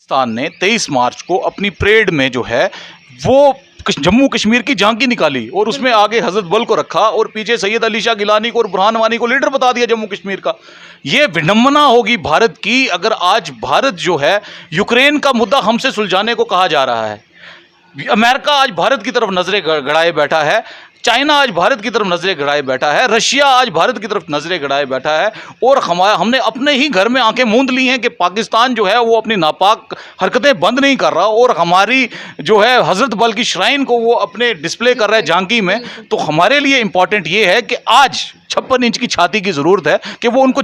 पाकिस्तान ने 23 मार्च को अपनी परेड में जो है वो जम्मू कश्मीर की झांकी निकाली और उसमें आगे हजरत बल को रखा और पीछे सैयद अली शाह गिलानी को और बुरहान वानी को लीडर बता दिया जम्मू कश्मीर का। ये विडंबना होगी भारत की अगर आज भारत जो है यूक्रेन का मुद्दा हमसे सुलझाने को कहा जा रहा है। अमेरिका आज भारत की तरफ नजरें गड़ाए बैठा है, चाइना आज भारत की तरफ नजरें गड़ाए बैठा है, रशिया आज भारत की तरफ नजरें गड़ाए बैठा है और हमने अपने ही घर में आंखें मूंद ली हैं कि पाकिस्तान जो है वो अपनी नापाक हरकतें बंद नहीं कर रहा और हमारी जो है हजरत बल की श्राइन को वो अपने डिस्प्ले कर रहा है झांकी में। तो हमारे लिए इंपॉर्टेंट ये है कि आज 56 इंच की छाती की जरूरत है कि वो उनको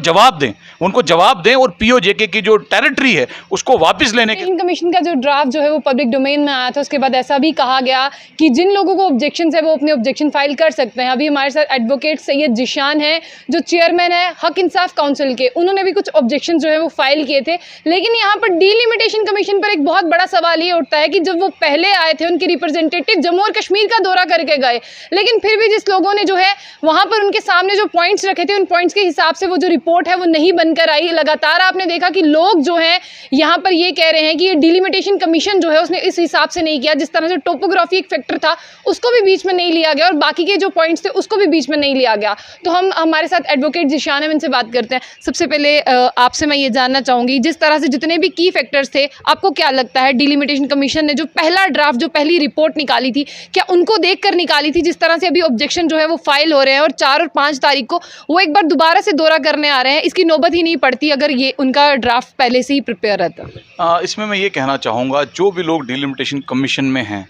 जवाब दें और पीओजेके की जो टेरिटरी है उसको वापस लेने के। कमीशन का जो ड्राफ्ट जो है वो पब्लिक डोमेन में आया था, उसके बाद ऐसा भी कहा गया कि जिन लोगों को ऑब्जेक्शन है वो अपने ऑब्जेक्शन फाइल कर सकते हैं। अभी हमारे साथ एडवोकेट सैयद जिशान है जो चेयरमैन है हक इंसाफ काउंसिल के, उन्होंने भी कुछ ऑब्जेक्शन जो है वो फाइल किए थे। लेकिन यहाँ पर डिलिमिटेशन कमीशन पर एक बहुत बड़ा सवाल ये उठता है कि जब वो पहले आए थे उनके रिप्रेजेंटेटिव जम्मू और कश्मीर का दौरा करके गए, लेकिन फिर भी जिस लोगों ने जो है वहाँ पर उनके सामने जो पॉइंट्स रखे थे उन पॉइंट्स के हिसाब से वो जो रिपोर्ट है वो नहीं बनकर आई। लगातार आपने देखा कि लोग जो हैं यहाँ पर ये कह रहे हैं कि ये डिलिमिटेशन कमीशन जो है उसने इस हिसाब से नहीं किया, जिस तरह से टोपोग्राफी एक फैक्टर था उसको भी बीच में नहीं लिया गया और बाकी के जो पॉइंट्स थे उसको भी बीच में नहीं लिया गया। तो हमारे साथ एडवोकेट जिशान है, इनसे बात करते हैं। सबसे पहले आपसे मैं ये जानना चाहूँगी, जिस तरह से जितने भी की फैक्टर्स थे आपको क्या लगता है डिलिमिटेशन कमीशन ने जो पहला ड्राफ्ट जो पहली रिपोर्ट निकाली थी क्या उनको देख कर निकाली थी? जिस तरह से अभी ऑब्जेक्शन जो है वो फाइल हो रहे हैं और 4 और 5 तारीख को वो एक बार दोबारा से दौरा करने आ रहे हैं, इसकी नौबत ही नहीं पड़ती अगर ये उनका ड्राफ्ट पहले से ही प्रिपेयर रहता। इसमें मैं ये कहना चाहूँगा जो भी लोग डिलिमिटेशन कमीशन में हैं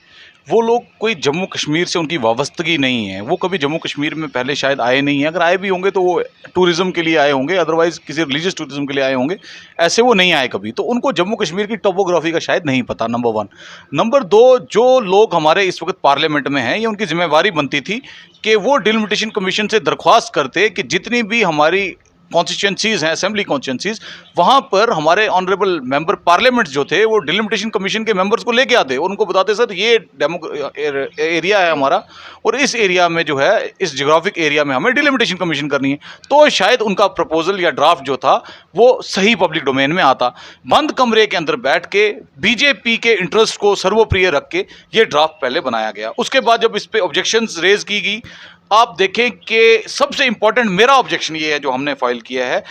वो लोग कोई जम्मू कश्मीर से उनकी वाबस्तगी नहीं है, वो कभी जम्मू कश्मीर में पहले शायद आए नहीं हैं। अगर आए भी होंगे तो वो टूरिज़्म के लिए आए होंगे, अदरवाइज़ किसी रिलीजियस टूरिज़्म के लिए आए होंगे, ऐसे वो नहीं आए कभी। तो उनको जम्मू कश्मीर की टोपोग्राफी का शायद नहीं पता, नंबर 1। नंबर 2, जो लोग हमारे इस वक्त पार्लियामेंट में हैं ये उनकी जिम्मेवारी बनती थी कि वो डिलिमिटेशन कमीशन से दरख्वास्त करते कि जितनी भी हमारी कॉन्स्टिट्यूंसीज़ हैं, असेंबली कॉन्स्टिट्यूंसीज़, वहाँ पर हमारे ऑनरेबल मेंबर पार्लियामेंट जो थे वो डिलिमिटेशन कमीशन के मेंबर्स को लेके आते और उनको बताते सर ये एरिया है हमारा और इस एरिया में जो है इस जियोग्राफिक एरिया में हमें डिलिमिटेशन कमीशन करनी है। तो शायद उनका प्रपोजल या ड्राफ्ट जो था वो सही पब्लिक डोमेन में आता। बंद कमरे के अंदर बैठ के बीजेपी के इंटरेस्ट को सर्वोप्रिय रख के ये ड्राफ्ट पहले बनाया गया। उसके बाद जब इस पर ऑब्जेक्शंस रेज की गई, आप देखें कि सबसे इंपॉर्टेंट मेरा ऑब्जेक्शन ये है जो हमने फाइल किया है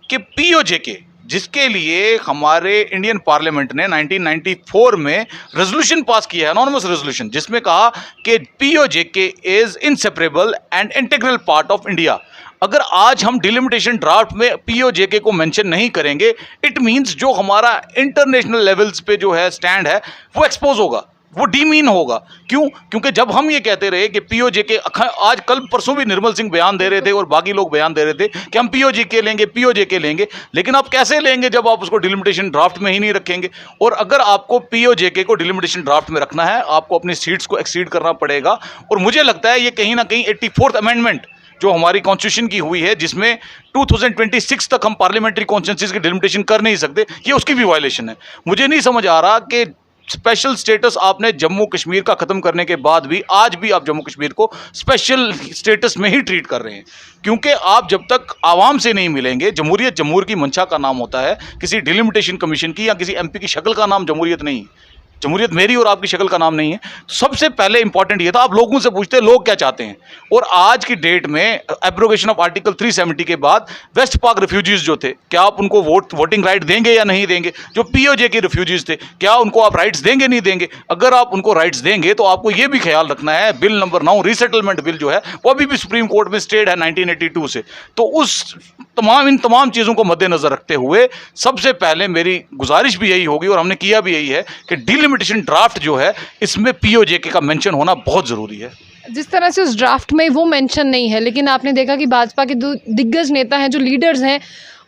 कि पीओजेके जिसके लिए हमारे इंडियन पार्लियामेंट ने 1994 में रेजोल्यूशन पास किया है, एनॉनिमस रेजोल्यूशन, जिसमें कहा कि PoJK is inseparable and integral part of India. अगर आज हम डिलिमिटेशन ड्राफ्ट में पीओजेके को मेंशन नहीं करेंगे, इट मींस जो हमारा इंटरनेशनल लेवल्स पे जो है स्टैंड है वो एक्सपोज होगा, वो डीमीन होगा। क्यों? क्योंकि जब हम ये कहते रहे कि पीओजेके, आज कल परसों भी निर्मल सिंह बयान दे रहे थे और बाकी लोग बयान दे रहे थे कि हम पीओजेके लेंगे, लेकिन आप कैसे लेंगे जब आप उसको डिलिमिटेशन ड्राफ्ट में ही नहीं रखेंगे। और अगर आपको पीओजेके को डिलिमिटेशन ड्राफ्ट में रखना है, आपको अपनी सीट्स को एक्सीड करना पड़ेगा। और मुझे लगता है ये कहीं ना कहीं 84th अमेंडमेंट जो हमारी कॉन्स्टिट्यूशन की हुई है, जिसमें 2026 तक हम पार्लियामेंट्री कॉन्स्टिट्यूंसीज की डिलिमिटेशन कर नहीं सकते, ये उसकी भी वायलेशन है। मुझे नहीं समझ आ रहा कि स्पेशल स्टेटस आपने जम्मू कश्मीर का ख़त्म करने के बाद भी आज भी आप जम्मू कश्मीर को स्पेशल स्टेटस में ही ट्रीट कर रहे हैं। क्योंकि आप जब तक आवाम से नहीं मिलेंगे, जमहूरियत जमहूर की मंशा का नाम होता है, किसी डिलिमिटेशन कमीशन की या किसी एमपी की शक्ल का नाम जमहूरियत नहीं है। जमहूरियत मेरी और आपकी शक्ल का नाम नहीं है। सबसे पहले इंपॉर्टेंट ये था, आप लोगों से पूछते लोग क्या चाहते हैं। और आज की डेट में एब्रोगेशन ऑफ आर्टिकल 370 के बाद वेस्ट पाक रिफ्यूजीज जो थे, क्या आप उनको वोटिंग राइट देंगे या नहीं देंगे? जो पीओजे के रिफ्यूजीज थे, क्या उनको आप राइट्स देंगे नहीं देंगे? अगर आप उनको राइट्स देंगे तो आपको ये भी ख्याल रखना है बिल नंबर 9 रीसेटलमेंट बिल जो है वो अभी भी सुप्रीम कोर्ट में स्टेड है 1982 से। तो इन तमाम चीज़ों को मद्देनजर रखते हुए सबसे पहले मेरी गुजारिश भी यही होगी और हमने किया भी यही है कि डिलिमिटेशन ड्राफ्ट जो है इसमें पीओजेके का मेंशन होना बहुत ज़रूरी है। जिस तरह से उस ड्राफ्ट में वो मेंशन नहीं है, लेकिन आपने देखा कि भाजपा के दिग्गज नेता हैं, जो लीडर्स हैं,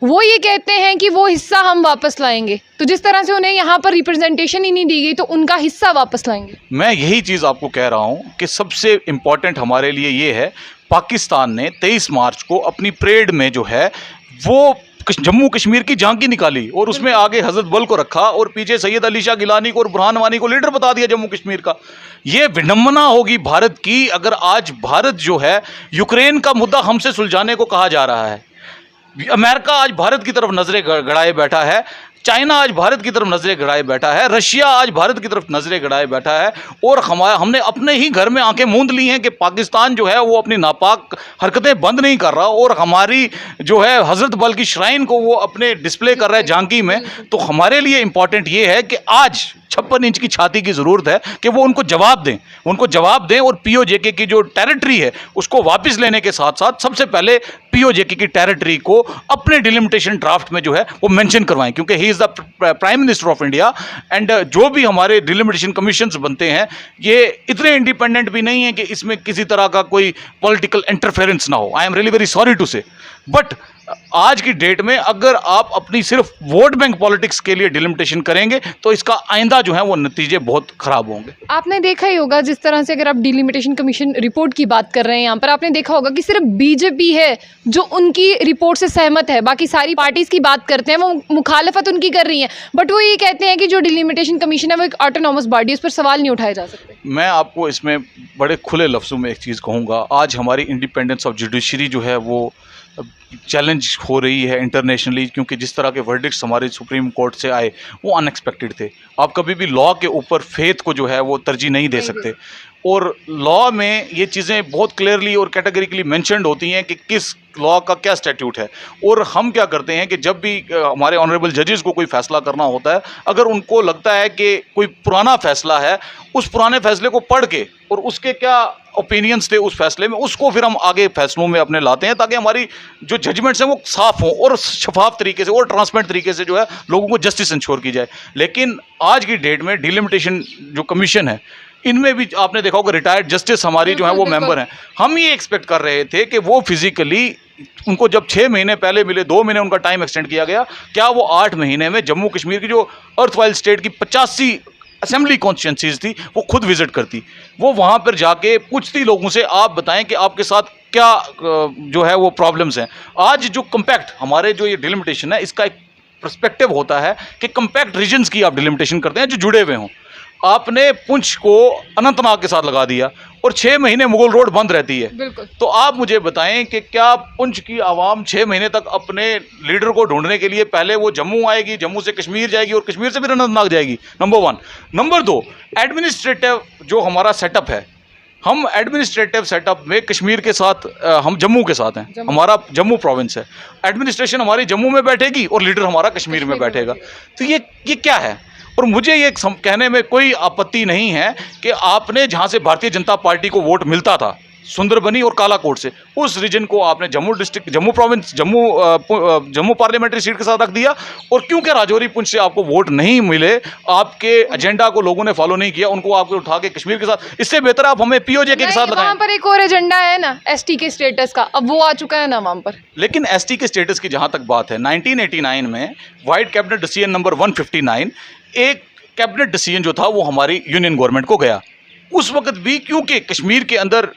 वो ये कहते हैं कि वो हिस्सा हम वापस लाएंगे। तो जिस तरह से उन्हें यहाँ पर रिप्रेजेंटेशन ही नहीं दी गई तो उनका हिस्सा वापस लाएंगे। मैं यही चीज़ आपको कह रहा हूँ कि सबसे इम्पॉर्टेंट हमारे लिए ये है, पाकिस्तान ने 23 मार्च को अपनी परेड में जो है वो जम्मू कश्मीर की झांकी निकाली और उसमें आगे हजरत बल को रखा और पीछे सैयद अली शाह गिलानी को और बुरहान वानी को लीडर बता दिया जम्मू कश्मीर का। ये विडंबना होगी भारत की अगर आज भारत जो है यूक्रेन का मुद्दा हमसे सुलझाने को कहा जा रहा है। अमेरिका आज भारत की तरफ नजरें गड़ाए बैठा है, चाइना आज भारत की तरफ नजरें गड़ाए बैठा है, रशिया आज भारत की तरफ नजरें गड़ाए बैठा है, और हमने अपने ही घर में आंखें मूंद ली हैं कि पाकिस्तान जो है वो अपनी नापाक हरकतें बंद नहीं कर रहा, और हमारी जो है हजरत बल की श्राइन को वो अपने डिस्प्ले कर रहा है झांकी में। तो हमारे लिए इंपॉर्टेंट ये है कि आज 56 इंच की छाती की ज़रूरत है कि वो उनको जवाब दें, और पीओजेके की जो टेरिटरी है उसको वापस लेने के साथ साथ सबसे पहले पीओजेके की टेरिटरी को अपने डिलिमिटेशन ड्राफ्ट में जो है वो मेंशन करवाएं, क्योंकि he is the prime minister of India. And जो भी हमारे डिलिमिटेशन कमीशंस बनते हैं ये इतने इंडिपेंडेंट भी नहीं है कि इसमें किसी तरह का कोई पॉलिटिकल इंटरफेरेंस ना हो। I am really very sorry to say, but आज की डेट में अगर आप अपनी सिर्फ वोट बैंक पॉलिटिक्स के लिए डिलिमिटेशन करेंगे तो इसका आइंदा जो है वो नतीजे बहुत खराब होंगे। आपने देखा ही होगा जिस तरह से, अगर आप डिलिमिटेशन कमीशन रिपोर्ट की बात कर रहे हैं यहाँ पर, आपने देखा होगा कि सिर्फ बीजेपी है जो उनकी रिपोर्ट से सहमत है, बाकी सारी पार्टीज की बात करते हैं वो मुखालफत उनकी कर रही हैं, बट वो ये कहते हैं कि जो डिलिमिटेशन कमीशन है वो एक ऑटोनॉमस बॉडी, उस पर सवाल नहीं उठाए जा सकते। मैं आपको इसमें बड़े खुले लफ्ज़ों में एक चीज़ कहूँगा, आज हमारी इंडिपेंडेंस ऑफ जुडिशरी जो है वो चैलेंज हो रही है इंटरनेशनली, क्योंकि जिस तरह के वर्डिक्ट्स हमारे सुप्रीम कोर्ट से आए वो अनएक्सपेक्टेड थे। आप कभी भी लॉ के ऊपर फेथ को जो है वो तरजीह नहीं दे सकते, और लॉ में ये चीज़ें बहुत क्लियरली और कैटेगरिकली मेंशन्ड होती हैं कि किस लॉ का क्या स्टैट्यूट है। और हम क्या करते हैं कि जब भी हमारे ऑनरेबल जजेस को कोई फ़ैसला करना होता है, अगर उनको लगता है कि कोई पुराना फ़ैसला है, उस पुराने फ़ैसले को पढ़ के और उसके क्या ओपिनियंस थे उस फैसले में, उसको फिर हम आगे फैसलों में अपने लाते हैं, ताकि हमारी जो जजमेंट्स हैं वो साफ़ हों और शफाफ तरीके से और ट्रांसपेरेंट तरीके से जो है लोगों को जस्टिस इंश्योर की जाए। लेकिन आज की डेट में डिलिमिटेशन जो कमीशन है, इनमें भी आपने देखा होगा रिटायर्ड जस्टिस हमारी जो है वो मेंबर हैं। हम ये एक्सपेक्ट कर रहे थे कि वो फिजिकली, उनको जब 6 महीने पहले मिले, 2 महीने उनका टाइम एक्सटेंड किया गया, क्या वो 8 महीने में जम्मू कश्मीर की जो अर्थवाइल स्टेट की 85 असेंबली कॉन्स्टिट्यूंसीज थी वो खुद विजिट करती, वो वहाँ पर जाके पूछती लोगों से, आप बताएं कि आपके साथ क्या जो है वो प्रॉब्लम्स हैं। आज जो कम्पैक्ट हमारे जो ये डिलिमिटेशन है, इसका एक पर्सपेक्टिव होता है कि कम्पैक्ट रीजन्स की आप डिलिमिटेशन करते हैं जो जुड़े हुए हों। आपने पुंछ को अनंतनाग के साथ लगा दिया और 6 महीने मुगल रोड बंद रहती है। बिल्कुल। तो आप मुझे बताएं कि क्या पुंछ की आवाम 6 महीने तक अपने लीडर को ढूंढने के लिए पहले वो जम्मू आएगी, जम्मू से कश्मीर जाएगी और कश्मीर से फिर अनंतनाग जाएगी? नंबर 1। नंबर 2, एडमिनिस्ट्रेटिव जो हमारा सेटअप है, हम एडमिनिस्ट्रेटिव सेटअप में कश्मीर के साथ हम जम्मू के साथ हैं, हमारा जम्मू प्रोविंस है, एडमिनिस्ट्रेशन हमारी जम्मू में बैठेगी और लीडर हमारा कश्मीर में बैठेगा। तो ये क्या है? और मुझे ये कहने में कोई आपत्ति नहीं है कि आपने जहाँ से भारतीय जनता पार्टी को वोट मिलता था, सुंदरबनी और कालाकोट से, उस रीजन को आपने Jammu district, Jammu province, Jammu parliamentary seat के साथ रख दिया। और क्योंकि राजौरी पुंछ से आपको वोट नहीं मिले, आपके एजेंडा को लोगों ने फॉलो नहीं किया, उनको आपको उठा के कश्मीर के साथ, इससे बेहतर आप हमें पीओजेके के साथ लगाएं। वहाँ पर एक और एजेंडा है ना, एसटी के स्टेटस का, अब वो आ चुका है ना वहाँ पर। लेकिन एसटी के स्टेटस की जहाँ तक बात है, 1989 में वाइड कैबिनेट डिसीजन नंबर 159, एक कैबिनेट डिसीजन जो था वो हमारी यूनियन गवर्नमेंट को गया। उस वक्त भी क्योंकि कश्मीर के अंदर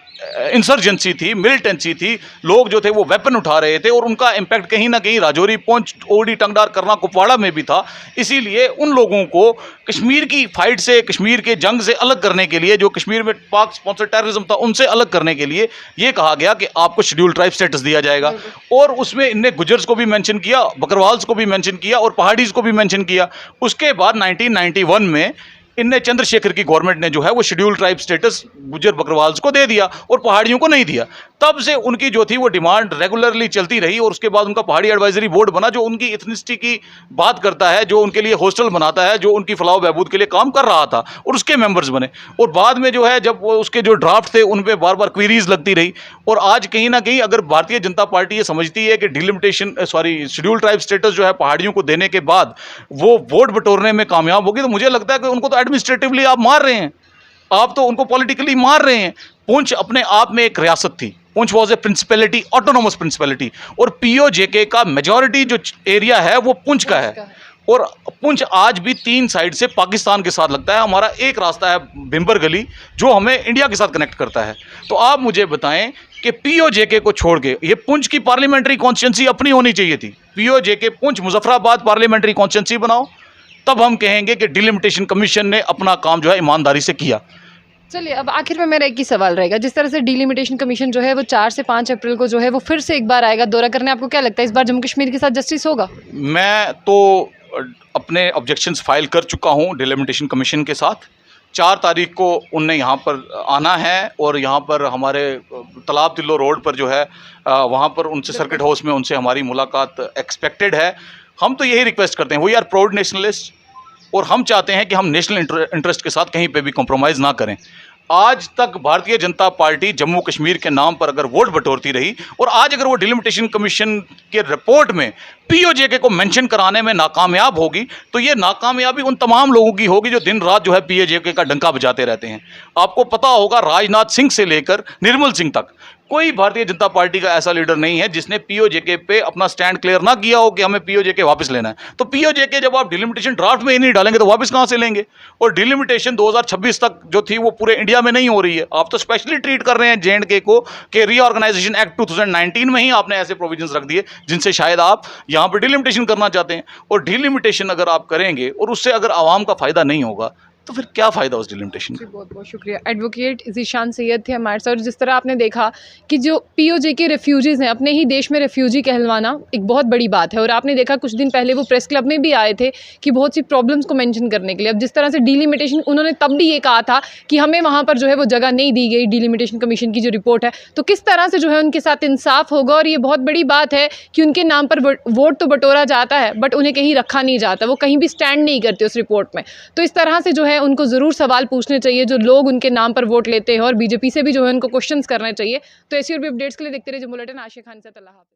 इंसर्जेंसी थी, मिलिटेंसी थी, लोग जो थे वो वेपन उठा रहे थे और उनका इम्पैक्ट कहीं ना कहीं राजौरी, पुंछ, ओडी, टंगडार, करना, कुपवाड़ा में भी था। इसीलिए उन लोगों को कश्मीर की फाइट से, कश्मीर के जंग से अलग करने के लिए, जो कश्मीर में पाक स्पॉन्सर टेररिज्म था उनसे अलग करने के लिए ये कहा गया कि आपको शेड्यूल ट्राइब स्टेटस दिया जाएगा। और उसमें इनने गुजर्स को भी मेंशन किया, बकरवाल्स को भी मेंशन किया और पहाड़ीज़ को भी मेंशन किया। उसके बाद 1991 में इनने चंद्रशेखर की गवर्नमेंट ने जो है वो शेड्यूल ट्राइब स्टेटस गुजर बकरवाल्स को दे दिया और पहाड़ियों को नहीं दिया। तब से उनकी जो थी वो डिमांड रेगुलरली चलती रही और उसके बाद उनका पहाड़ी एडवाइजरी बोर्ड बना, जो उनकी इथनिसिटी की बात करता है, जो उनके लिए हॉस्टल बनाता है, जो उनकी फलाह बहबूद के लिए काम कर रहा था, और उसके मेंबर्स बने। और बाद में जो है जब वो उसके जो ड्राफ्ट थे उन पर बार बार क्वेरीज लगती रही। और आज कहीं ना कहीं अगर भारतीय जनता पार्टी ये समझती है कि शेड्यूल ट्राइब स्टेटस जो है पहाड़ियों को देने के बाद वो वोट बटोरने में कामयाब होगी, तो मुझे लगता है कि उनको तो एडमिनिस्ट्रेटिवली आप मार रहे हैं, आप तो उनको पॉलिटिकली मार रहे हैं। पुंछ अपने आप में एक रियासत थी, Poonch was a principality, autonomous principality, और पीओजेके का मेजॉरिटी जो एरिया है वो पुंछ का है। और पुंछ आज भी 3 साइड से पाकिस्तान के साथ लगता है। हमारा एक रास्ता है भिंबर गली जो हमें इंडिया के साथ कनेक्ट करता है। तो आप मुझे बताएं कि पीओजेके को छोड़ के ये पुंछ की पार्लियामेंट्री कॉन्स्टिट्यूंसी अपनी होनी चाहिए थी। PoJK Poonch Muzaffarabad parliamentary constituency बनाओ, तब हम कहेंगे कि डिलिमिटेशन कमीशन ने अपना काम जो है ईमानदारी से किया। चलिए, अब आखिर में मेरा एक ही सवाल रहेगा, जिस तरह से डिलिमिटेशन कमीशन जो है वो 4 से 5 अप्रैल को जो है वो फिर से एक बार आएगा दौरा करने, आपको क्या लगता है इस बार जम्मू कश्मीर के साथ जस्टिस होगा? मैं तो अपने ऑब्जेक्शंस फाइल कर चुका हूँ डिलिमिटेशन कमीशन के साथ। 4 तारीख को उनने यहाँ पर आना है और यहाँ पर हमारे तालाब तिल्लो रोड पर जो है वहाँ पर उनसे सर्किट हाउस में उनसे हमारी मुलाकात एक्सपेक्टेड है। हम तो यही रिक्वेस्ट करते हैं, वी आर प्राउड नेशनलिस्ट, और हम चाहते हैं कि हम नेशनल इंटरेस्ट के साथ कहीं पे भी कॉम्प्रोमाइज़ ना करें। आज तक भारतीय जनता पार्टी जम्मू कश्मीर के नाम पर अगर वोट बटोरती रही, और आज अगर वो डिलिमिटेशन कमीशन के रिपोर्ट में पीओजेके को मेंशन कराने में नाकामयाब होगी, तो ये नाकामयाबी उन तमाम लोगों की होगी जो दिन रात जो है पीओजेके का डंका बजाते रहते हैं। आपको पता होगा, राजनाथ सिंह से लेकर निर्मल सिंह तक कोई भारतीय जनता पार्टी का ऐसा लीडर नहीं है जिसने पीओजेके पे अपना स्टैंड क्लियर ना किया हो कि हमें पीओजेके वापस लेना है। तो पीओजेके जब आप डिलिमिटेशन ड्राफ्ट में ही नहीं डालेंगे तो वापस कहाँ से लेंगे? और डिलिमिटेशन 2026 तक जो थी वो पूरे इंडिया में नहीं हो रही है। आप तो स्पेशली ट्रीट कर रहे हैं जेएंडके को कि रीऑर्गेनाइजेशन एक्ट 2019 में ही आपने ऐसे प्रोविजंस रख दिए जिनसे शायद आप यहाँ पर डिलिमिटेशन करना चाहते हैं। और डिलिमिटेशन अगर आप करेंगे और उससे अगर आवाम का फ़ायदा नहीं होगा तो फिर क्या फ़ायदा उस डिलिमिटेशन का? बहुत बहुत शुक्रिया। एडवोकेट ज़ीशान सैयद थे हमारे साथ। जिस तरह आपने देखा कि जो पीओजेके रेफ्यूजीज़ हैं, अपने ही देश में रेफ्यूजी कहलवाना एक बहुत बड़ी बात है। और आपने देखा कुछ दिन पहले वो प्रेस क्लब में भी आए थे कि बहुत सी प्रॉब्लम्स को मेंशन करने के लिए। अब जिस तरह से डिलिमिटेशन, उन्होंने तब भी ये कहा था कि हमें वहाँ पर जो है वो जगह नहीं दी गई डिलिमिटेशन कमीशन की जो रिपोर्ट है, तो किस तरह से जो है उनके साथ इंसाफ होगा। और ये बहुत बड़ी बात है कि उनके नाम पर वोट तो बटोरा जाता है बट उन्हें कहीं रखा नहीं जाता, वो कहीं भी स्टैंड नहीं करते उस रिपोर्ट में। तो इस तरह से जो है उनको ज़रूर सवाल पूछने चाहिए जो लोग उनके नाम पर वोट लेते हैं, और बीजेपी से भी जो है उनको क्वेश्चंस करने चाहिए। तो ऐसी और भी अपडेट्स के लिए देखते रहिए जम्मू बुलेटिन। आशिया खान से अल्लाह हाफ़िज़।